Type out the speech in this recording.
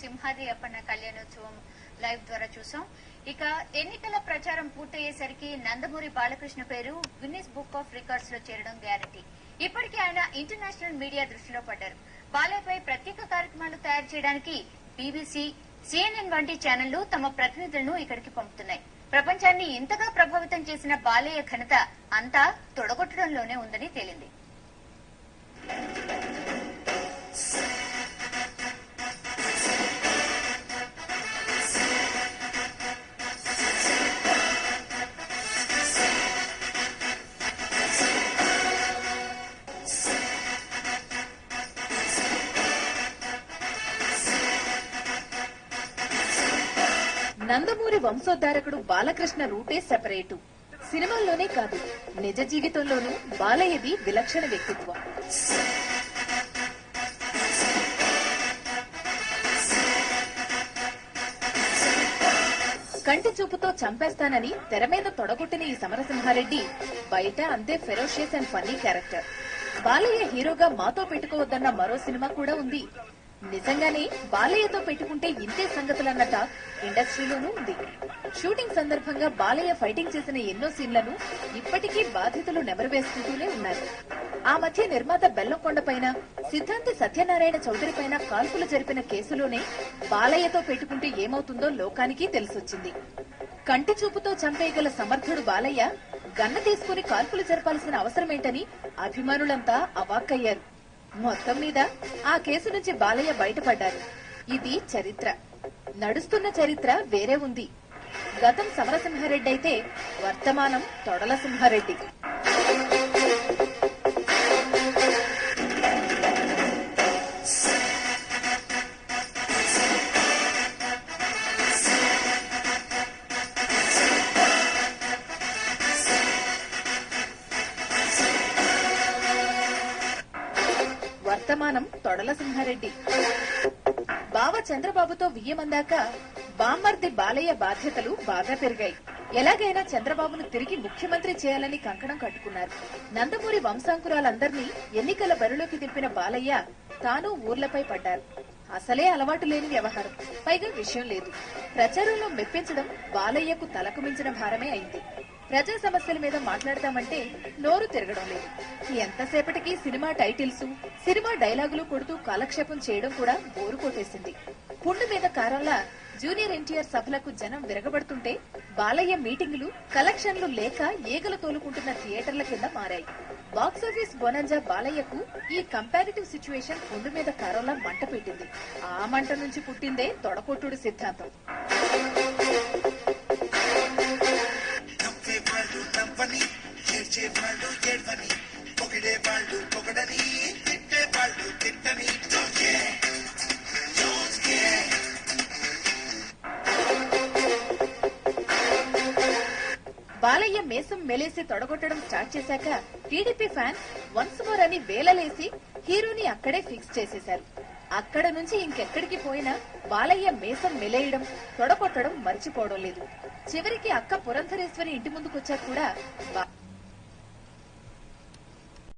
సింహాద్రి అప్పన్న కళ్యాణోత్సవం live ద్వారా చూసాం. ఇక ఎన్నికల ప్రచారం పూర్తయ్యేసరికి నందమూరి బాలకృష్ణ పేరు గిన్నిస్ బుక్ ఆఫ్ రికార్డ్స్ లో చేరడం గ్యారంటీ. ఇప్పటికే ఆయన ఇంటర్నేషనల్ మీడియా దృష్టిలో పడ్డారు. బాలయ్యపై ప్రత్యేక కార్యక్రమాలు తయారు చేయడానికి బీబీసీ, CNN వంటి ఛానళ్లు తమ ప్రతినిధులను ఇక్కడికి పంపుతున్నాయి. ప్రపంచాన్ని ఇంతగా ప్రభావితం చేసిన బాలయ్య ఘనత అంతా తొడగొట్టడంలోనే ఉందని తేలింది. నందమూరి వంశోద్ధారకుడు బాలకృష్ణ రూటే సెపరేటు. సినిమాల్లోనే కాదు, నిజ జీవితంలోనూ బాలయ్యది విలక్షణ వ్యక్తిత్వం. కంటి చూపుతో చంపేస్తానని తెర మీద తొడగొట్టిన ఈ సమరసింహారెడ్డి బయట అంతే ferocious and funny character. Balayya హీరోగా మాతో పెట్టుకోవద్దన్న మరో సినిమా కూడా ఉంది. నిజంగానే బాలయ్యతో పెట్టుకుంటే ఇంతే సంగతులన్న టాక్ ఇండస్ట్రీలోనూ ఉంది. షూటింగ్ సందర్భంగా బాలయ్య ఫైటింగ్ చేసిన ఎన్నో సీన్లను ఇప్పటికీ బాధితులు నెమరువేసుకుంటూనే ఉన్నారు. ఆ మధ్య నిర్మాత బెల్లంకొండ పైన, సిద్ధాంతి సత్యనారాయణ చౌదరి పైన కాల్పులు జరిపిన కేసులోనే బాలయ్యతో పెట్టుకుంటే ఏమవుతుందో లోకానికి తెలిసొచ్చింది. కంటి చూపుతో చంపేయగల సమర్థుడు బాలయ్య గన్న తీసుకుని కాల్పులు జరపాల్సిన అవసరమేంటని అభిమానులంతా అవాక్కయ్యారు. మొత్తం మీద ఆ కేసు నుంచి బాలయ్య బయటపడ్డారు. ఇది చరిత్ర. నడుస్తున్న చరిత్ర వేరే ఉంది. గతం సమరసింహారెడ్డి అయితే వర్తమానం తొడల సింహారెడ్డి. వర్తమానం తొడల సింహారెడ్డి. బావ చంద్రబాబుతో వియ్యమందాక బామ్మర్ది బాలయ్య బాధ్యతలు బాగా పెరిగాయి. ఎలాగైనా చంద్రబాబును తిరిగి ముఖ్యమంత్రి చేయాలని కంకణం కట్టుకున్నారు. నందమూరి వంశాంకురాలందర్నీ ఎన్నికల బరిలోకి దింపిన బాలయ్య తాను ఊర్లపై పడ్డారు. అసలే అలవాటు లేని వ్యవహారం, పైగా విషయం లేదు. ప్రచారంలో మెప్పించడం బాలయ్యకు తలకు మించిన భారమే అయింది. ప్రజా సమస్యల మీద మాట్లాడతామంటే నోరు తిరగడం లేదు. ఎంతసేపటికి సినిమా టైటిల్స్, సినిమా డైలాగులు కొడుతూ కాలక్షేపం చేయడం కూడా బోరు కొట్టేసింది. పుండు మీద కారంలా జూనియర్ ఎన్టీఆర్ సభలకు జనం విరగబడుతుంటే బాలయ్య మీటింగులు కలెక్షన్లు లేక ఈగలు తోలుకుంటున్న థియేటర్ల కింద మారాయి. బాక్సాఫీస్ బొనంజా బాలయ్యకు ఈ కంపారిటివ్ సిచ్యువేషన్ పుండు మీద కారంలా మంట పెట్టింది. ఆ మంట నుంచి పుట్టిందే తొడకొట్టుడు సిద్ధాంతం. బాలయ్య మేసం మెలేసి తొడగొట్టడం స్టార్ట్ చేశాక టీడీపీ ఫ్యాన్స్ వన్స్ మోర్ అని వేలలేసి హీరోని అక్కడే ఫిక్స్ చేసేశారు. అక్కడ నుంచి ఇంకెక్కడికి పోయినా బాలయ్య మేసం మెలేయడం, తొడగొట్టడం మర్చిపోవడం లేదు. చివరికి అక్క పురంధరేశ్వరి ఇంటి ముందుకొచ్చాక కూడా